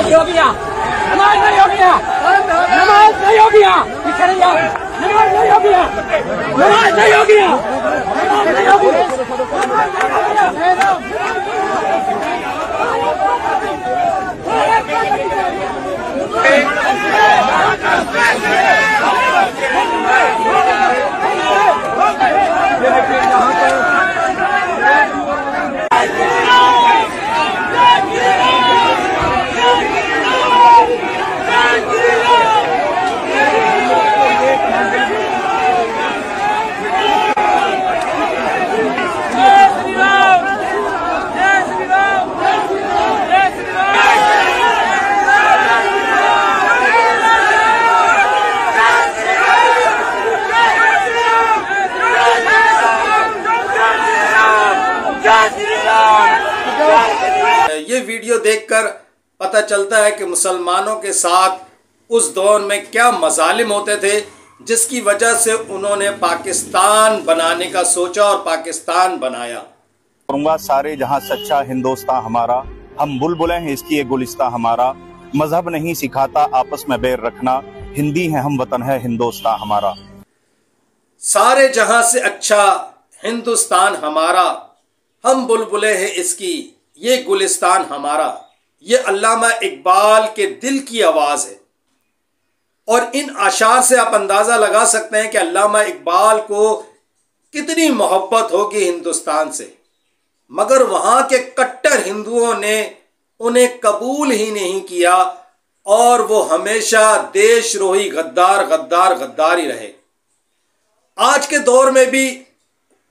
नमाज हो गया, नमाज नहीं हो गया, नमाज नहीं हो गया, पीछे नहीं जाओ, नमाज नहीं हो गया, नमाज नहीं हो गया, नमाज नहीं हो गया। ये वीडियो देखकर पता चलता है कि मुसलमानों के साथ उस दौर में क्या मजालिम होते थे, जिसकी वजह से उन्होंने पाकिस्तान बनाने का सोचा और पाकिस्तान बनाया। कहूँगा सारे जहां सच्चा हिंदुस्तान हमारा, हम बुलबुलें हैं इसकी ये गुलिस्तां हमारा, मजहब नहीं सिखाता आपस में बैर रखना, हिंदी है हम वतन है हिंदुस्तान हमारा। सारे जहां से अच्छा हिंदुस्तान हमारा, हम बुलबुलें हैं इसकी ये गुलिस्तान हमारा। ये अल्लामा इकबाल के दिल की आवाज है और इन आशार से आप अंदाजा लगा सकते हैं कि अल्लामा इकबाल को कितनी मोहब्बत होगी हिंदुस्तान से, मगर वहां के कट्टर हिंदुओं ने उन्हें कबूल ही नहीं किया और वो हमेशा देशद्रोही गद्दार गद्दार गद्दार ही रहे। आज के दौर में भी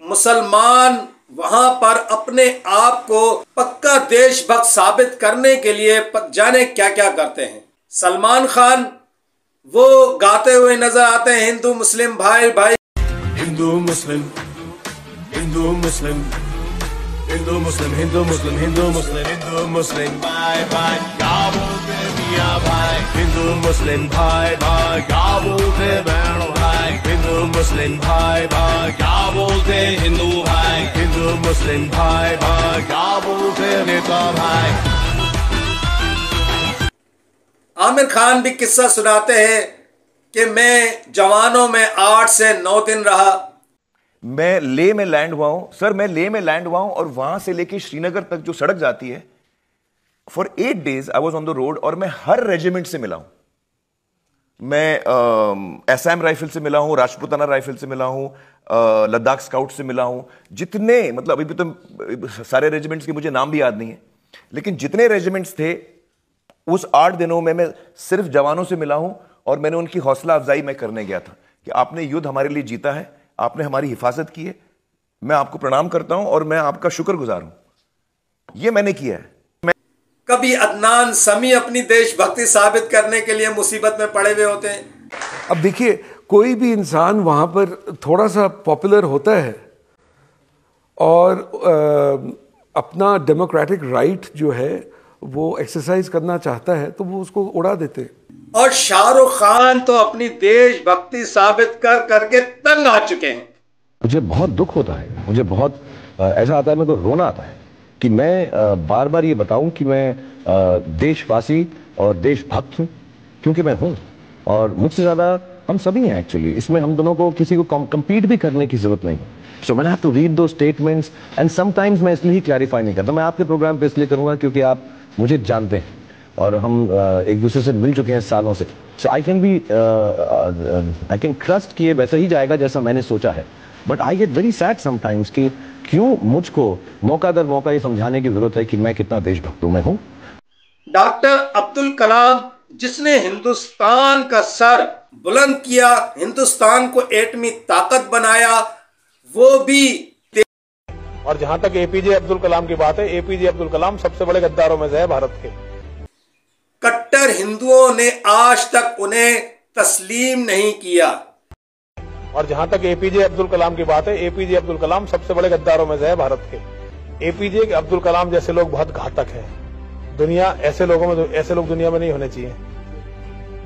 मुसलमान वहां पर अपने आप को पक्का देशभक्त साबित करने के लिए जाने क्या क्या करते हैं। सलमान खान वो गाते हुए नजर आते हैं, हिंदू मुस्लिम भाई भाई, हिंदू मुस्लिम हिंदू मुस्लिम हिंदू मुस्लिम हिंदू मुस्लिम हिंदू मुस्लिम हिंदू मुस्लिम भाई भाई क्या बोलते मियां भाई, हिंदू मुस्लिम भाई भाई क्या बोलते बहन भाई, हिंदू मुस्लिम भाई भाई क्या बोलते हिंदू भाई, हिंदू मुस्लिम भाई भाई क्या बोलते नेता भाई। आमिर खान भी किस्सा सुनाते हैं कि मैं जवानों में 8 से 9 दिन रहा। मैं लेह में लैंड हुआ हूं सर, मैं लेह में लैंड हुआ हूं और वहां से लेके श्रीनगर तक जो सड़क जाती है, for 8 days I was on the road और मैं हर रेजिमेंट से मिला हूं। मैं असम राइफल से मिला हूं, राजपूताना राइफल से मिला हूं, लद्दाख स्काउट से मिला हूं, जितने मतलब अभी तो सारे रेजिमेंट्स के मुझे नाम भी याद नहीं है, लेकिन जितने रेजिमेंट्स थे उस 8 दिनों में मैं सिर्फ जवानों से मिला हूं और मैंने उनकी हौसला अफजाई मैं करने गया था कि आपने युद्ध हमारे लिए जीता है, आपने हमारी हिफाजत की है, मैं आपको प्रणाम करता हूं और मैं आपका शुक्रगुजार हूं। यह मैंने किया है। कभी अदनान समी अपनी देशभक्ति साबित करने के लिए मुसीबत में पड़े हुए होते हैं। अब देखिए, कोई भी इंसान वहां पर थोड़ा सा पॉपुलर होता है और अपना डेमोक्रेटिक राइट जो है वो एक्सरसाइज करना चाहता है तो वो उसको उड़ा देते हैं। और शाहरुख खान तो अपनी देशभक्ति साबित कर करके तंग आ चुके हैं। मुझे बहुत दुख होता है, मुझे बहुत ऐसा आता है, मेरे को रोना आता है कि मैं बार बार ये बताऊं कि मैं देशवासी और देशभक्त हूं, क्योंकि मैं हूं और मुझसे ज्यादा हम सभी हैं एक्चुअली। इसमें हम दोनों को किसी को कम्पीट भी करने की जरूरत नहीं। So man have to read दो स्टेटमेंट्स एंड समटाइम्स मैं इसलिए ही क्लैरिफाई नहीं करता। मैं आपके प्रोग्राम पे इसलिए करूंगा क्योंकि आप मुझे जानते हैं और हम एक दूसरे से मिल चुके हैं सालों से। सो आई कैन ट्रस्ट कि ये वैसा ही जाएगा जैसा मैंने सोचा है। But I get very sad sometimes कि क्यों मुझको मौका दर मौका ये समझाने की जरूरत है कि मैं कितना देशभक्त हूं। मैं हूं डॉक्टर अब्दुल कलाम, जिसने हिंदुस्तान का सर बुलंद किया, हिंदुस्तान को एटमी ताकत बनाया, वो भी। और जहां तक एपीजे अब्दुल कलाम की बात है, एपीजे अब्दुल कलाम सबसे बड़े गद्दारों में से है भारत के। कट्टर हिंदुओं ने आज तक उन्हें तस्लीम नहीं किया। और जहां तक एपीजे अब्दुल कलाम की बात है, एपीजे अब्दुल कलाम सबसे बड़े गद्दारों में से है भारत के। एपीजे अब्दुल कलाम जैसे लोग बहुत घातक हैं। दुनिया ऐसे लोग दुनिया में नहीं होने चाहिए।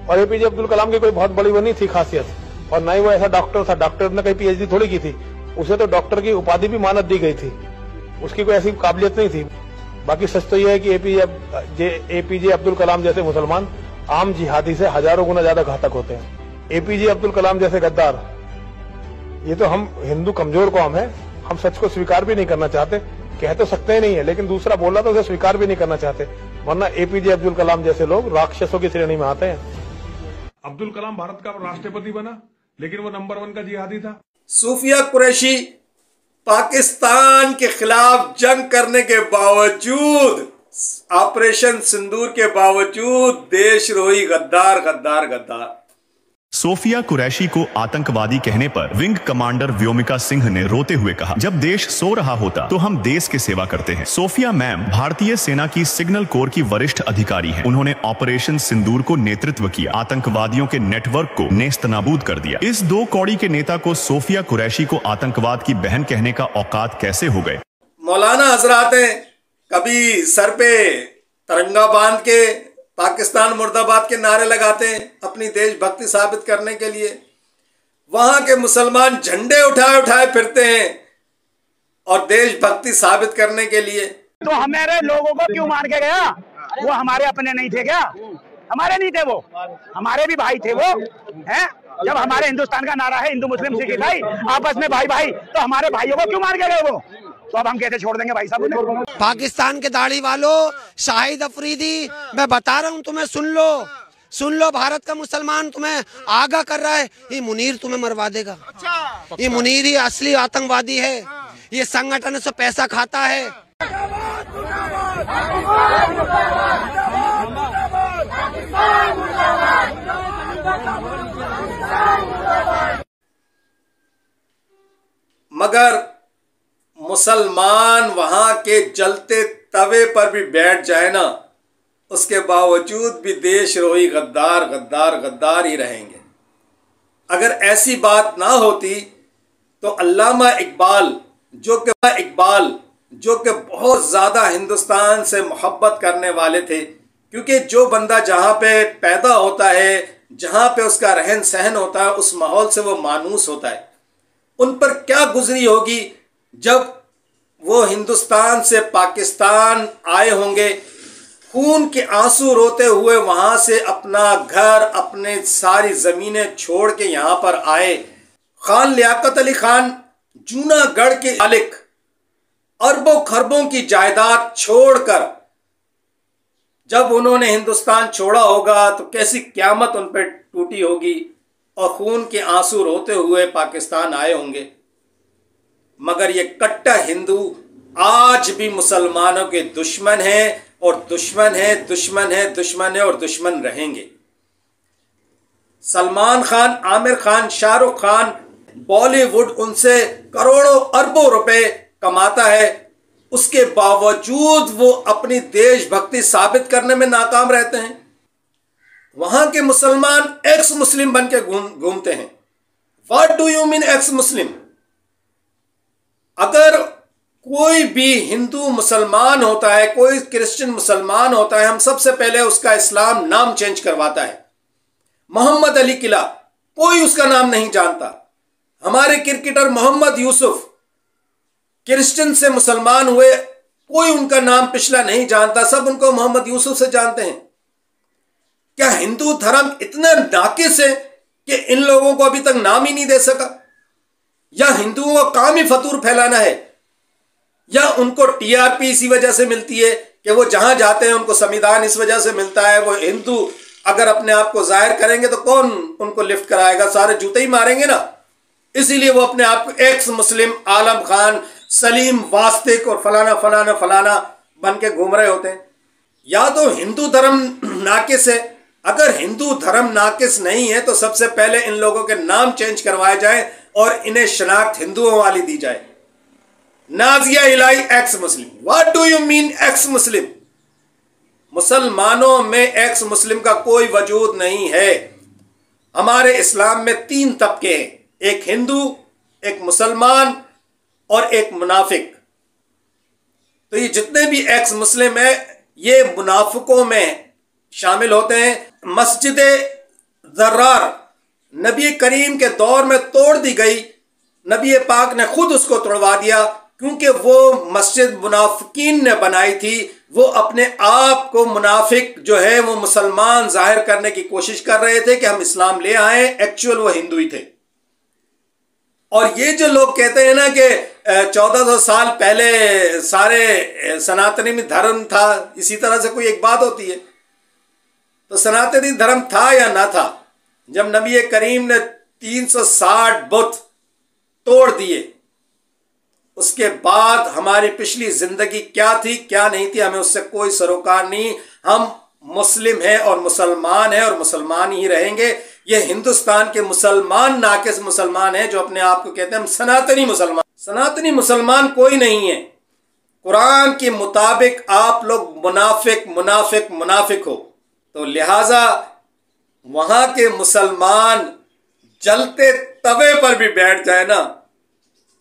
और एपीजे अब्दुल कलाम की कोई बहुत बड़ी वो नहीं थी खासियत, और ना ही वो ऐसा डॉक्टर था। डॉक्टर ने कहीं पीएचडी थोड़ी की थी, उसे तो डॉक्टर की उपाधि भी मानत दी गई थी, उसकी कोई ऐसी काबिलियत नहीं थी। बाकी सच तो यह है कि एपीजे अब्दुल कलाम जैसे मुसलमान आम जिहादी से हजारों गुना ज्यादा घातक होते हैं। एपीजे अब्दुल कलाम जैसे गद्दार, ये तो हम हिंदू कमजोर कौम है, हम सच को स्वीकार भी नहीं करना चाहते, कह तो सकते ही नहीं है, लेकिन दूसरा बोला तो उसे स्वीकार भी नहीं करना चाहते, वरना एपीजे अब्दुल कलाम जैसे लोग राक्षसों की श्रेणी में आते हैं। अब्दुल कलाम भारत का राष्ट्रपति बना, लेकिन वो नंबर 1 का जिहादी था। सूफिया कुरैशी पाकिस्तान के खिलाफ जंग करने के बावजूद, ऑपरेशन सिंदूर के बावजूद देशद्रोही गद्दार गद्दार गद्दार। सोफिया कुरैशी को आतंकवादी कहने पर विंग कमांडर व्योमिका सिंह ने रोते हुए कहा, जब देश सो रहा होता तो हम देश की सेवा करते हैं। सोफिया मैम भारतीय सेना की सिग्नल कोर की वरिष्ठ अधिकारी हैं। उन्होंने ऑपरेशन सिंदूर को नेतृत्व किया, आतंकवादियों के नेटवर्क को नेस्तनाबूद कर दिया। इस 2 कौड़ी के नेता को सोफिया कुरैशी को आतंकवाद की बहन कहने का औकात कैसे हो गए? मौलाना हजरात हैं, कभी सर पे तिरंगा बांध के पाकिस्तान मुर्दाबाद के नारे लगाते हैं अपनी देशभक्ति साबित करने के लिए। वहां के मुसलमान झंडे उठाए उठाए फिरते हैं और देशभक्ति साबित करने के लिए। तो हमारे लोगों को क्यों मार के गया? वो हमारे अपने नहीं थे क्या? हमारे नहीं थे वो, हमारे भी भाई थे वो हैं। जब हमारे हिंदुस्तान का नारा है हिंदू मुस्लिम सिख ईसाई आपस में भाई भाई, तो हमारे भाइयों को क्यों मार के गए वो? तो अब हम कैसे छोड़ देंगे भाई साहब उन्हें? पाकिस्तान के दाढ़ी वालों, शाहिद अफरीदी, मैं बता रहा हूँ तुम्हें, सुन लो, भारत का मुसलमान तुम्हें आगाह कर रहा है, ये मुनीर तुम्हें मरवा देगा। ये मुनीर ही असली आतंकवादी है, ये संगठन से पैसा खाता है। मगर मुसलमान वहां के जलते तवे पर भी बैठ जाए ना, उसके बावजूद भी देशद्रोही गद्दार गद्दार गद्दार ही रहेंगे। अगर ऐसी बात ना होती तो अल्लामा इकबाल जो कि बहुत ज़्यादा हिंदुस्तान से मोहब्बत करने वाले थे, क्योंकि जो बंदा जहाँ पे पैदा होता है, जहाँ पे उसका रहन सहन होता है, उस माहौल से वो मानूस होता है। उन पर क्या गुजरी होगी जब वो हिंदुस्तान से पाकिस्तान आए होंगे, खून के आंसू रोते हुए वहाँ से अपना घर, अपने सारी ज़मीनें छोड़ के यहाँ पर आए। खान लियाकत अली खान जूनागढ़ के मालिक, अरबों खरबों की जायदाद छोड़कर जब उन्होंने हिंदुस्तान छोड़ा होगा तो कैसी क़यामत उन पर टूटी होगी और खून के आंसू रोते हुए पाकिस्तान आए होंगे। मगर ये कट्टर हिंदू आज भी मुसलमानों के दुश्मन हैं और दुश्मन है, दुश्मन है, दुश्मन है और दुश्मन रहेंगे। सलमान खान, आमिर खान, शाहरुख खान, बॉलीवुड उनसे करोड़ों अरबों रुपए कमाता है, उसके बावजूद वो अपनी देशभक्ति साबित करने में नाकाम रहते हैं। वहां के मुसलमान एक्स मुस्लिम बन के घूमते हैं। What do you mean ex मुस्लिम? अगर कोई भी हिंदू मुसलमान होता है, कोई क्रिश्चियन मुसलमान होता है, हम सबसे पहले उसका इस्लाम नाम चेंज करवाता है। मोहम्मद अली किला, कोई उसका नाम नहीं जानता। हमारे क्रिकेटर मोहम्मद यूसुफ क्रिश्चियन से मुसलमान हुए, कोई उनका नाम पिछला नहीं जानता, सब उनको मोहम्मद यूसुफ से जानते हैं। क्या हिंदू धर्म इतना नाकिस है कि इन लोगों को अभी तक नाम ही नहीं दे सका? या हिंदुओं का काम ही फतूर फैलाना है? या उनको टीआरपी इसी वजह से मिलती है कि वो जहां जाते हैं उनको संविधान इस वजह से मिलता है? वो हिंदू अगर अपने आप को जाहिर करेंगे तो कौन उनको लिफ्ट कराएगा? सारे जूते ही मारेंगे ना। इसीलिए वो अपने आप को एक्स मुस्लिम, आलम खान, सलीम वास्तिक और फलाना फलाना फलाना बन के घूम रहे होते हैं। या तो हिंदू धर्म नाकिस है। अगर हिंदू धर्म नाकिस नहीं है तो सबसे पहले इन लोगों के नाम चेंज करवाए जाए और इन्हें शनाख्त हिंदुओं वाली दी जाए। Nazia Elahi ex Muslim, what do you mean ex Muslim? मुसलमानों में एक्स मुस्लिम का कोई वजूद नहीं है। हमारे इस्लाम में 3 तबके हैं, एक हिंदू, एक मुसलमान और एक मुनाफिक। तो ये जितने भी एक्स मुस्लिम है ये मुनाफिकों में शामिल होते हैं। मस्जिद ज़र्रार नबी करीम के दौर में तोड़ दी गई, नबी पाक ने खुद उसको तोड़वा दिया, क्योंकि वो मस्जिद मुनाफिकीन ने बनाई थी, वो अपने आप को मुनाफिक जो है वो मुसलमान जाहिर करने की कोशिश कर रहे थे कि हम इस्लाम ले आए, एक्चुअल वो हिंदू ही थे। और ये जो लोग कहते हैं ना कि 1400 साल पहले सारे सनातनी में धर्म था, इसी तरह से कोई एक बात होती है, तो सनातनी धर्म था या ना था? जब नबी करीम ने 360 बुत तोड़ दिए, उसके बाद हमारी पिछली जिंदगी क्या थी क्या नहीं थी हमें उससे कोई सरोकार नहीं। हम मुस्लिम हैं और मुसलमान हैं और मुसलमान ही रहेंगे। ये हिंदुस्तान के मुसलमान नाकिस मुसलमान हैं जो अपने आप को कहते हैं हम सनातनी मुसलमान। सनातनी मुसलमान कोई नहीं है। कुरान के मुताबिक आप लोग मुनाफिक मुनाफिक मुनाफिक हो, तो लिहाजा वहां के मुसलमान जलते तवे पर भी बैठ जाए ना,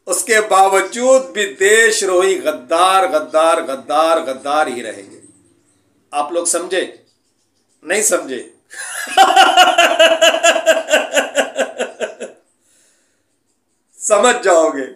उसके बावजूद भी देशद्रोही गद्दार गद्दार गद्दार गद्दार ही रहेंगे। आप लोग समझे? नहीं समझे? समझ जाओगे।